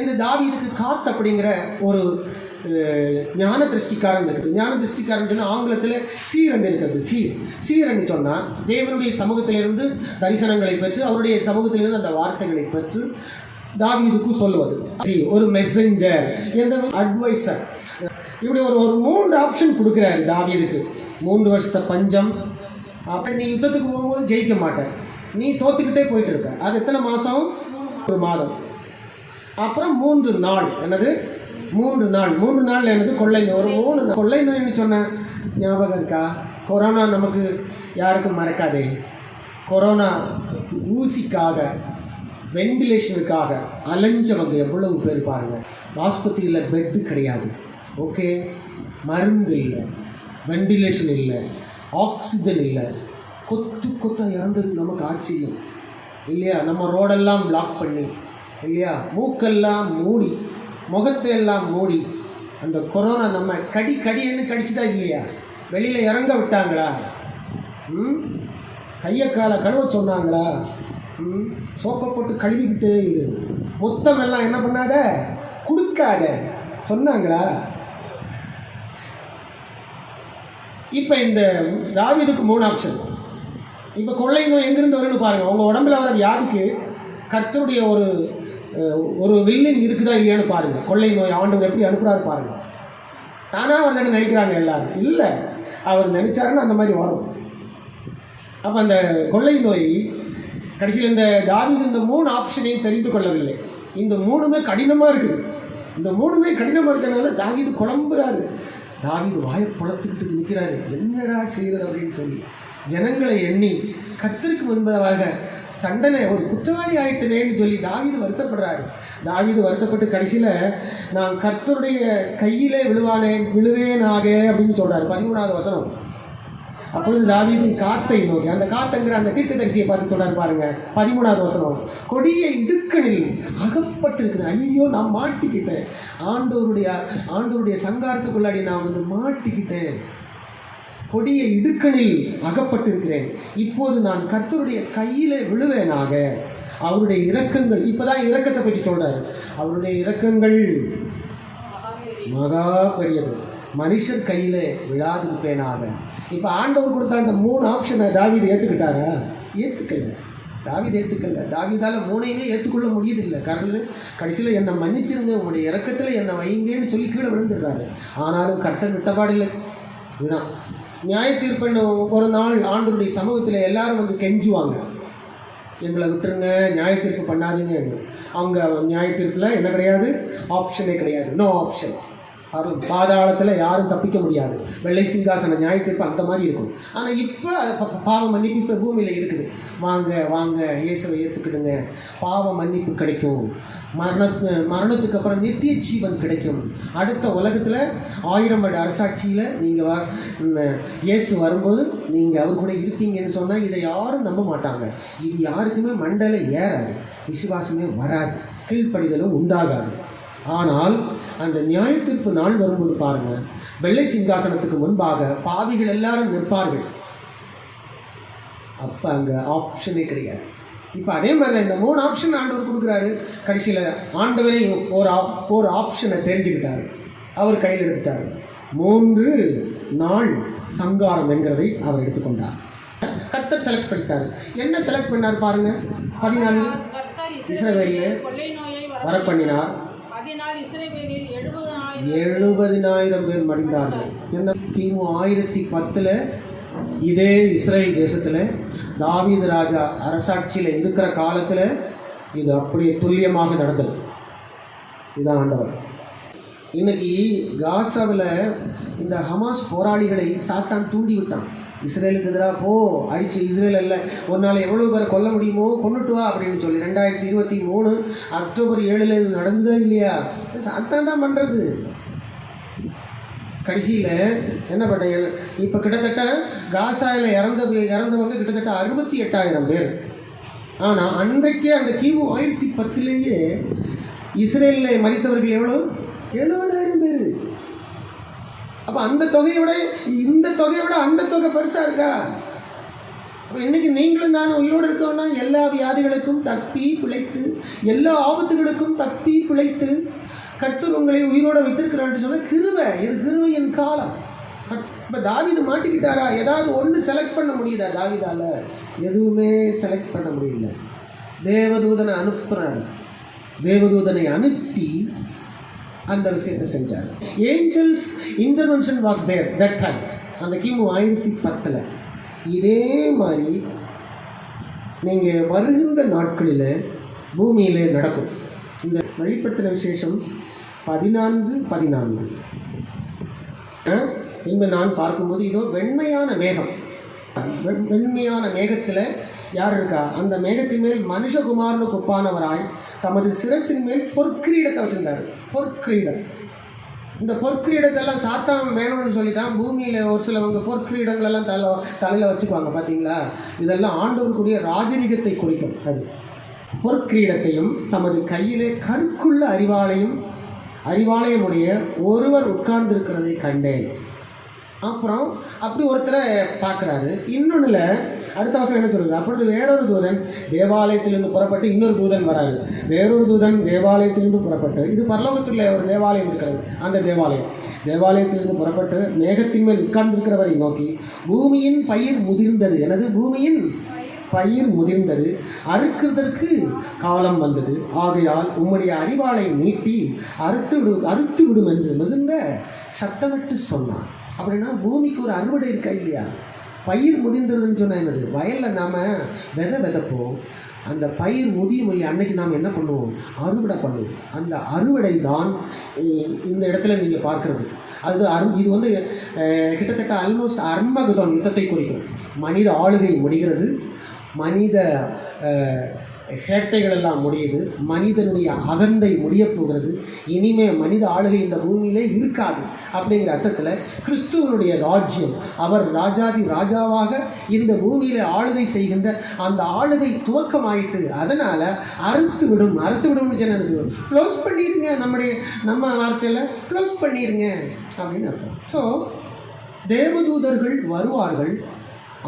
இந்த தாவீதுக்கு காத் அப்படிங்கிற ஒரு ஞான திருஷ்டிக்காரன் இருக்குது. ஞான திருஷ்டிக்காரன் ஆங்கிலத்தில் சீரன் இருக்கிறது. சீரன் சொன்னால் தேவனுடைய சமூகத்திலிருந்து தரிசனங்களை பெற்று அவருடைய சமூகத்திலிருந்து அந்த வார்த்தைகளை பெற்று தாவீதுக்கு சொல்லுவது. ஒரு மெசஞ்சர், எந்த அட்வைசர், இப்படி ஒரு 3 ஆப்ஷன் கொடுக்குறாரு தாவீதுக்கு. 3 வருஷத்தை பஞ்சம், அப்புறம் நீ யுத்தத்துக்கு போகும்போது ஜெயிக்க மாட்டேன், நீ தோத்துக்கிட்டே போயிட்டு இருக்க, அது எத்தனை மாதம்? 1 மாதம். அப்புறம் 3 நாள், என்னது 3 நாள், 3 நாள் என்னது கொள்ளை நோய். ஒரு 3 கொள்ளை நோய்னு சொன்ன ஞாபகம் இருக்கா? கொரோனா நமக்கு யாருக்கும் மறக்காதே. கொரோனா ஊசிக்காக, வெண்டிலேஷனுக்காக அலைஞ்சவங்க எவ்வளவு பேர் பாருங்கள். ஆஸ்பத்திரியில் பெட்டு கிடையாது, ஓகே, மருந்து இல்லை, வெண்டிலேஷன் இல்லை, ஆக்சிஜன் இல்லை, கொத்தாக இறந்தது நமக்கு ஆச்சரியம் இல்லையா? நம்ம ரோடெல்லாம் பிளாக் பண்ணி இல்லையா, மூக்கெல்லாம் மூடி, முகத்தை எல்லாம் மூடி, அந்த கொரோனா நம்ம கடின்னு கடிச்சுதா இல்லையா? வெளியில் இறங்க விட்டாங்களா? கையை காலை கழுவ சொன்னாங்களா? சோப்பை போட்டு கழுவிக்கிட்டே இரு, மொத்தம் எல்லாம் என்ன பண்ணாத, கொடுக்காத சொன்னாங்களா? இப்போ இந்த தாவீதுக்கு 3 ஆப்ஷன். இப்போ கொள்ளை நோய் எங்கிருந்து வரும்னு பாருங்கள். உங்கள் உடம்புல வர வியாதிக்கு கர்த்தருடைய ஒரு வில்லின் இருக்குதா இல்லையான்னு பாருங்கள். கொள்ளை நோய் ஆண்டவர் எப்படி அனுப்புகிறாரு பாருங்கள். தானாக அவர் தானே நினைக்கிறாங்க எல்லாரும், இல்லை அவர் நினைச்சாருன்னு அந்த மாதிரி வரும். அப்போ அந்த கொள்ளை நோய் கடைசியில் இந்த தாவீது இந்த 3 ஆப்ஷனையும் தெரிந்து கொள்ளவில்லை. இந்த 3மே கடினமாக இருக்குது. இந்த 3மே கடினமாக இருக்கிறதுனால தாவீது குழம்புறாரு. தாவீது வாயை புலத்துக்கிட்டு நிற்கிறாரு, என்னடா செய்கிறது அப்படின்னு சொல்லி. ஜனங்களை எண்ணி கர்த்தருக்கு முன்பதாக தண்டனை, ஒரு குற்றவாளி ஆயிட்டனேன்னு சொல்லி தாவீது வருத்தப்படுறாரு. தாவீது வருத்தப்பட்டு கடைசியில் நான் கர்த்தருடைய கையிலே விழுவேனாக அப்படின்னு சொல்கிறார். 13வது வசனம். அப்பொழுது தாவீது காத்தை நோக்கி, அந்த காத்துங்கிற அந்த தீர்க்கதரிசியை பார்த்து சொல்கிறார் பாருங்க. 13வது வசனம். கொடிய இடுக்கணில் அகப்பட்டிருக்கிறேன், ஐயோ நான் மாட்டிக்கிட்டேன், ஆண்டவருடைய சங்காரத்துக்குள்ளாடி நான் மாட்டிக்கிட்டேன், கொடிய இடுக்கணில் அகப்பட்டிருக்கிறேன், இப்போது நான் கர்த்தருடைய கையிலே விழுவேனாக. அவருடைய இரக்கங்கள், இப்போதான் இரக்கத்தை பற்றி சொல்கிறார். அவருடைய இரக்கங்கள் மகா பெரியது, மனுஷர் கையிலே விழாதிருப்பேனாக. இப்போ ஆண்டவர் கொடுத்த அந்த 3 ஆப்ஷனை தாவீது ஏற்றுக்கிட்டாரா? ஏற்றுக்கல. தாவீதால் 3ஐயுமே ஏற்றுக்கொள்ள முடியதில்லை. கடைசியில் என்னை மன்னிச்சிருங்க, உங்களுடைய இறக்கத்தில் என்னை வைங்கன்னு சொல்லி கீழே விழுந்துடுறாரு. ஆனாலும் கர்த்தர் விட்டபாடில்லை. இதுதான் நியாய தீர்ப்புன்னு ஒரு நாள் ஆண்டவருடைய சமூகத்தில் எல்லாரும் வந்து கெஞ்சுவாங்க, எங்களை விட்டுருங்க, நியாய தீர்ப்பு பண்ணாதீங்க. அவங்க நியாய தீர்ப்பில் என்ன கிடையாது? ஆப்ஷனே கிடையாது, நோ ஆப்ஷன். பாதாளத்தில் யாரும் தப்பிக்க முடியாது. வெள்ளை சிங்காசன நியாய தீர்ப்பு அந்த மாதிரி இருக்கும். ஆனால் இப்போ பாவ மன்னிப்பு இப்போ பூமியில் இருக்குது. வாங்க இயேசுவை ஏற்றுக்கிடுங்க, பாவ மன்னிப்பு கிடைக்கும், மரணத்துக்கு அப்புறம் நித்திய ஜீவன் கிடைக்கும். அடுத்த உலகத்தில் 1000 வருட அரசாட்சியில் நீங்கள் இயேசு வரும்போது நீங்கள் அவர் கூட இருப்பீங்கன்னு சொன்னால் இதை யாரும் நம்ப மாட்டாங்க. இது யாருக்குமே மண்டல ஏறாது, விசுவாசமே வராது, கீழ்ப்படிதலும் உண்டாகாது. ஆனால் அந்த நியாய தீர்ப்பு நாள் வரும்போது பாருங்கள், வெள்ளை சிங்காசனத்துக்கு முன்பாக பாவிகள் எல்லாரும் நிற்பார்கள். அப்போ அங்கே ஆப்ஷனே கிடையாது. இப்போ அதே மாதிரி இந்த 3 ஆப்ஷன் ஆண்டவர் கொடுக்குறாரு. கடைசியில் ஆண்டவரே ஒரு ஆப்ஷனை தெரிஞ்சுக்கிட்டார், அவர் கையில் எடுத்துட்டார். 3 நாள் சங்காரம் என்கிறதை அவர் எடுத்துக்கொண்டார். கர்த்தர் செலக்ட் பண்ணிட்டார். என்ன செலக்ட் பண்ணார் பாருங்க. 14 இஸ்ரவேலில் வரப்பண்ணினார். 70,000 பேர் மடிந்தார்கள். என்ன கிமு 1010 இதே இஸ்ரேல் தேசத்தில் தாவீது ராஜா அரசாட்சியில் இருக்கிற காலத்தில் இது அப்படியே துல்லியமாக நடந்தது. இதுதான் ஆண்டவர். இன்னைக்கு காசாவில் இந்த ஹமாஸ் போராளிகளை சாத்தான் தூண்டி விட்டான். இஸ்ரேலுக்கு எதிராக அடித்து இஸ்ரேல் இல்லை, ஒரு நாள் எவ்வளோ பேரை கொல்ல முடியுமோ கொண்டுட்டு வா அப்படின்னு சொல்லி 2023 அக்டோபர் 7 இது நடந்ததே இல்லையா? சாத்தான் தான் பண்ணுறது. கடைசியில் என்ன பண்ண, இப்போ கிட்டத்தட்ட காசாவில் இறந்தவங்க கிட்டத்தட்ட 68,000 பேர். ஆனால் அன்றைக்கே அந்த கிமு 1010 இஸ்ரேலில் மரித்தவர்கள் எவ்வளோ? 70,000 பேர். அப்போ அந்த தொகையை விட இந்த தொகையை விட அந்த தொகை பெருசாக இருக்கா? இன்னைக்கு நீங்களும் தானே உயிரோடு இருக்கோன்னா எல்லா வியாதிகளுக்கும் தப்பி பிழைத்து, எல்லா ஆபத்துகளுக்கும் தப்பி பிழைத்து கர்த்தர் உங்களை உயிரோட வைத்திருக்கிறான்னு சொன்ன கிருபை. இது கிருபையின் காலம். இப்போ தாவீது மாட்டிக்கிட்டாரா? ஏதாவது ஒன்று செலக்ட் பண்ண முடியுதா தாவீதால? எதுவுமே செலக்ட் பண்ண முடியல. தேவதூதனை அனுப்புகிறார். தேவதூதனை அனுப்பி அந்த விஷயத்தை செஞ்சார். Angels intervention was there that time. அந்த கிமு 1010. இதே மாதிரி நீங்கள் வருகின்ற நாட்களில் பூமியில் நடக்கும். இந்த வெளிப்படுத்தின விசேஷம் 14:14 இன்று நான் பார்க்கும்போது இதோ வெண்மையான மேகம். வெண்மையான மேகத்தில் யார் இருக்கா? அந்த மேகத்தின் மேல் மனுஷகுமாரனுக்கு ஒப்பானவராய் தமது சிரசின் மேல் பொற்கிரீடத்தை வச்சுருந்தார். பொற்கிரீடம். இந்த பொற்கிரீடத்தெல்லாம் சாத்தான் வேணும்னு சொல்லி தான் பூமியில் ஒரு சிலவங்க பொற்கிரீடங்களெல்லாம் தலையில் வச்சுக்குவாங்க. பார்த்தீங்களா? இதெல்லாம் ஆண்டவருக்குரிய ராஜரீகத்தை குறிக்கும். அது பொற்கிரீடத்தையும் தமது கையிலே கருக்குள்ள அறிவாலயமுடைய ஒருவர் உட்கார்ந்திருக்கிறதை கண்டேன். அப்புறம் அப்படி ஒருத்தரை பார்க்குறாரு. இன்னொன்றில் அடுத்த வருஷம் என்ன சொல்லுது? அப்பொழுது வேறொரு தூதன் தேவாலயத்திலிருந்து புறப்பட்டு, இன்னொரு தூதன் வராது, வேறொரு தூதன் தேவாலயத்திலிருந்து புறப்பட்டு, இது பரலோகத்தில் ஒரு தேவாலயம் இருக்கிறது. அந்த தேவாலயத்திலிருந்து புறப்பட்டு மேகத்தின் மேல் உட்கார்ந்திருக்கிறவரை நோக்கி, பூமியின் பயிர் முதிர்ந்தது. எனது பூமியின் பயிர் முதிர்ந்தது, அறுக்கிறதற்கு காலம் வந்தது. ஆகையால் உம்முடைய அறிவாளை நீட்டி அறுத்து விடும் என்று மிகுந்த சத்தமிட்டு சொன்னான். அப்படின்னா பூமிக்கு ஒரு அறுவடை இருக்கா இல்லையா? பயிர் முதிர்ந்ததுன்னு சொன்னால் என்னது? வயலில் நாம் விதைப்போம். அந்த பயிர் முதியும் இல்லையா? அன்னைக்கு நாம் என்ன பண்ணுவோம்? அறுவடை பண்ணுவோம். அந்த அறுவடை தான் இந்த இடத்துல நீங்கள் பார்க்குறது. இது வந்து கிட்டத்தட்ட ஆல்மோஸ்ட் அர்மகுதம் யுத்தத்தை குறிக்கும். மனித ஆளுகை முடிகிறது, மனித சேட்டைகள் எல்லாம் முடியுது, மனிதனுடைய அகந்தை முடியப் போகிறது. இனிமே மனித ஆளுகை இந்த பூமியிலே இருக்காது. அப்படிங்கிற அர்த்தத்தில் கிறிஸ்துவனுடைய ராஜ்யம், அவர் ராஜாவாக இந்த பூமியில் ஆளுகை செய்கின்ற அந்த ஆளுகை துவக்கமாயிட்டு, அதனால் அறுத்து விடும்னு சொன்னது. க்ளோஸ் பண்ணிடுங்க, நம்ம வார்த்தையில் க்ளோஸ் பண்ணிடுங்க அப்படின்னு அர்த்தம். ஸோ தேவதூதர்கள் வருவார்கள்.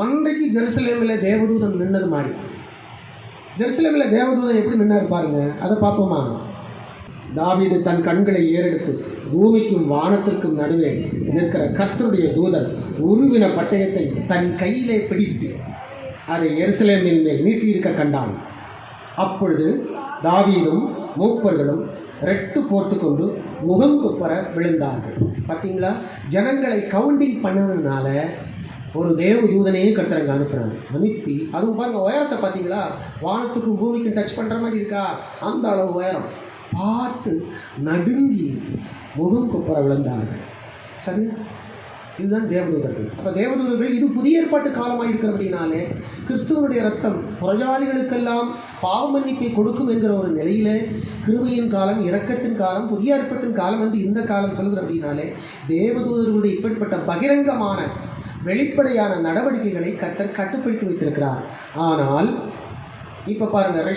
அன்றைக்கு ஜெருசலேமில் தேவதூதன் நின்னது மாதிரி. ஜெருசலேமில் தேவதூதன் எப்படி நின்னார் பாருங்க, அதை பார்ப்போமா? தாவீது தன் கண்களை ஏறெடுத்து பூமிக்கும் வானத்திற்கும் நடுவே நிற்கிற கர்த்தருடைய தூதன் உருவின பட்டயத்தை தன் கையிலே பிடித்து அதை எருசலேமின் மேல் நீட்டியிருக்க கண்டான். அப்பொழுது தாவீதும் மூப்பர்களும் ரெட்டு போட்டு கொண்டு முகங்குப்புற விழுந்தார்கள். பார்த்தீங்களா? ஜனங்களை கவுண்டிங் பண்ணதுனால ஒரு தேவதூதனையே கர்த்தர் அனுப்புகிறாங்க. அனுப்பி அதுவும் பாருங்கள், உயரத்தை பார்த்தீங்களா? வானத்துக்கும் பூமிக்கும் டச் பண்ணுற மாதிரி இருக்கா? அந்த அளவு உயரம். பார்த்து நடுங்கி முகம் குப்புற விழுந்தார்கள். சரி, இதுதான் தேவதூதர்கள். அப்போ தேவதூதர்கள் இது புதிய ஏற்பாட்டு காலமாக இருக்கிறபடினாலே கிறிஸ்துவனுடைய ரத்தம் புறஜாதிகளுக்கெல்லாம் பாவ மன்னிப்பை கொடுக்கும் என்கிற ஒரு நிலையில் கிருபையின் காலம், இரக்கத்தின் காலம், புதிய ஏற்பாட்டின் காலம் என்று இந்த காலம் சொல்கிற அப்படின்னாலே தேவதூதர்களுடைய இப்படிப்பட்ட பகிரங்கமான வெளிப்படையான நடவடிக்கைகளை கர்த்தர் கட்டுப்படுத்தி வைத்திருக்கிறார். ஆனால் இப்போ பாருங்கள்,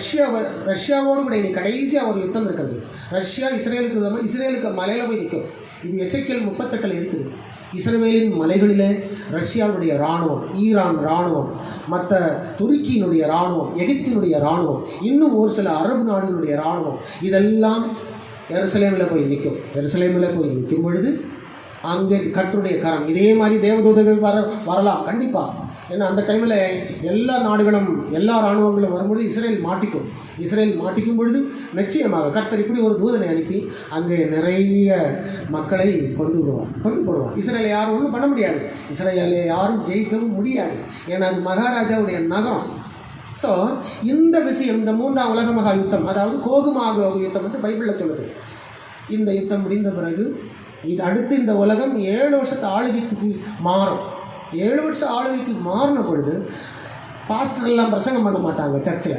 ரஷ்யாவோடு கூட இன்னைக்கு கடைசியாக ஒரு யுத்தம் இருக்கிறது. ரஷ்யா இஸ்ரேலுக்கு மலையில் போய் நிற்கும். இது எசேக்கியேல் 38 இருக்குது. இஸ்ரேலின் மலைகளில் ரஷ்யாவுடைய இராணுவம், ஈரான் இராணுவம், மற்ற துருக்கியினுடைய இராணுவம், எகிப்தினுடைய இராணுவம், இன்னும் ஒரு சில அரபு நாடுகளுடைய இராணுவம், இதெல்லாம் எருசலேமில் போய் நிற்கும் பொழுது அங்கே கர்த்தருடைய கரம், இதே மாதிரி தேவதூதர்கள் வரலாம் கண்டிப்பாக. ஏன்னா அந்த டைமில் எல்லா நாடுகளும் எல்லா இராணுவங்களும் வரும்பொழுது இஸ்ரேல் மாட்டிக்கும் பொழுது நிச்சயமாக கர்த்தர் இப்படி ஒரு தூதனை அனுப்பி அங்கே நிறைய மக்களை கொண்டு போடுவார். இஸ்ரேலை யாரும் ஒன்றும் பண்ண முடியாது. இஸ்ரேலை யாரும் ஜெயிக்கவும் முடியாது. ஏன்னா அது மகாராஜாவுடைய நகரம். ஸோ இந்த விஷயம், இந்த 3ஆம் உலக மகா யுத்தம், அதாவது கோகுமாக யுத்தம் வந்து பைபிளில் சொல்லுது. இந்த யுத்தம் முடிந்த பிறகு இது அடுத்து இந்த உலகம் 7 வருஷத்து ஆளுகைக்கு மாறும். 7 வருஷம் ஆளுகைக்கு மாறின பொழுது பாஸ்டர்லாம் பிரசங்கம் பண்ண மாட்டாங்க.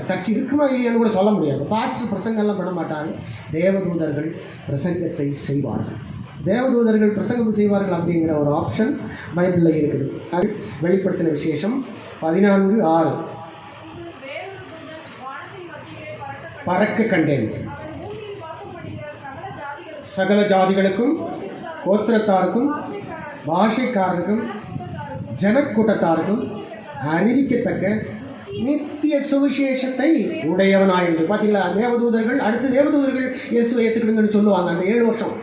சர்ச் இருக்குமா இல்லையான்னு கூட சொல்ல முடியாது. பாஸ்டர் பிரசங்கம்லாம் பண்ண மாட்டாங்க. தேவதூதர்கள் பிரசங்கத்தை செய்வார்கள். அப்படிங்கிற ஒரு ஆப்ஷன் பைபிளில் இருக்குது. அது வெளிப்படுத்தின விசேஷம் 14:6. பறக்க கண்டேன், சகல ஜாதிகளுக்கும், கோத்திரத்தாருக்கும், பாஷைக்காரருக்கும், ஜனக்கூட்டத்தாருக்கும், அறிவிக்கத்தக்க நித்திய சுவிசேஷத்தை உடையவனாயிருந்து. பார்த்தீங்களா, தேவதூதர்கள் அடுத்து தேவதூதர்கள் இயேசுவை ஏற்றுக்கிடுங்கன்னு சொல்லுவாங்க. அந்த 7 வருஷம்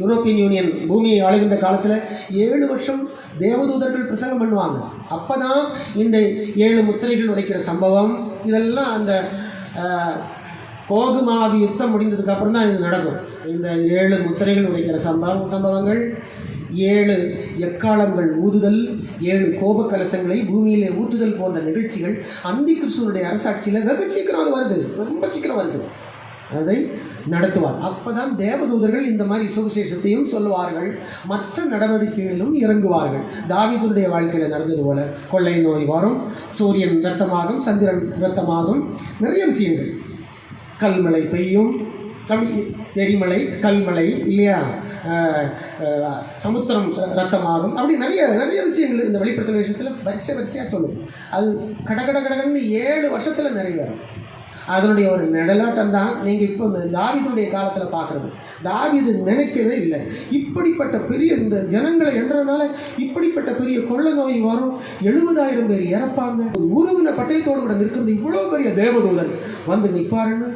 யூரோப்பியன் யூனியன் பூமியை ஆளுகின்ற காலத்தில் 7 வருஷம் தேவதூதர்கள் பிரசங்கம் பண்ணுவாங்க. அப்போ தான் இந்த 7 முத்திரைகள் உடைக்கிற சம்பவம் இதெல்லாம் அந்த கோகுமாவி யுத்தம் முடிந்ததுக்கு அப்புறம் தான் இது நடக்கும். இந்த 7 முத்திரைகள் உடைக்கிற சம்பவங்கள், 7 எக்காலங்கள் ஊதுதல், 7 கோப கலசங்களை பூமியிலே ஊற்றுதல் போன்ற நிகழ்ச்சிகள் அந்தி கிறிஸ்துவனுடைய அரசாட்சியில் வெகு சீக்கிரம் அது வருது, ரொம்ப சீக்கிரம் வருது. அதை நடத்துவார். அப்போ தான் தேவதூதர்கள் இந்த மாதிரி சுவிசேஷத்தையும் சொல்லுவார்கள், மற்ற நடவடிக்கைகளிலும் இறங்குவார்கள். தாவீதுடைய வாழ்க்கையில் நடந்தது போல கொள்ளை நோய் வரும், சூரியன் இரத்தமாகும், சந்திரன் இரத்தமாகும், நிறைய விஷயங்கள். கல்மழை பெய்யும், எரிமலை கல்மழை இல்லையா, சமுத்திரம் ரத்தமாகும், அப்படி நிறைய நிறைய விஷயங்கள் இந்த வெளிப்படுத்தின விஷயத்தில் வரிசையாக சொல்லும். அது கடன்னு 7 வருஷத்தில் நிறைவேறும். அதனுடைய ஒரு நடலாட்டம் தான் நீங்கள் இப்போ இந்த தாவீதுடைய காலத்தில் பார்க்குறது. தாவீது நினைக்கவே இல்லை இப்படிப்பட்ட பெரிய இந்த ஜனங்களை என்றனால இப்படிப்பட்ட பெரிய கொள்ளை நோய் வரும், 70,000 பேர் இறப்பாங்க, உருவின பட்டயத்தோடு கூட நிற்கிறது இவ்வளோ பெரிய தேவதூதன் வந்து நிற்பாருன்னு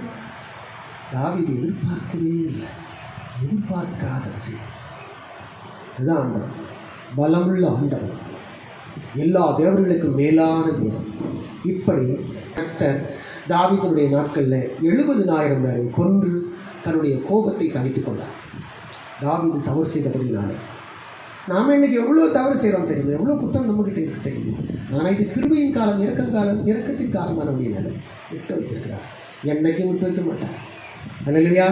தாவீது எதிர்பார்க்கவே இல்லை. எதிர்பார்க்காத விஷயம் இதுதான் ஆண்டவர், பலமுள்ள ஆண்டவர், எல்லா தேவர்களுக்கும் மேலான தேவன். இப்படி கர்த்தர் தாவீதுடைய நாட்களில் 70,000 பேரை கொன்று தன்னுடைய கோபத்தை தணித்துக் கொண்டார். தாவீது தவறு செய்தபடினால நாம் இன்னைக்கு எவ்வளோ தவறு செய்கிறோம் தெரியுது, எவ்வளோ குற்றம் நம்மகிட்ட இருக்கு தெரியுது. ஆனால் இது கிருபையின் காலம், இரக்கத்தின் காலமான நிலை விட்டு வைத்திருக்கிறார். என்னைக்கும் விட்டு வைக்க மாட்டார். அல்லேலூயா.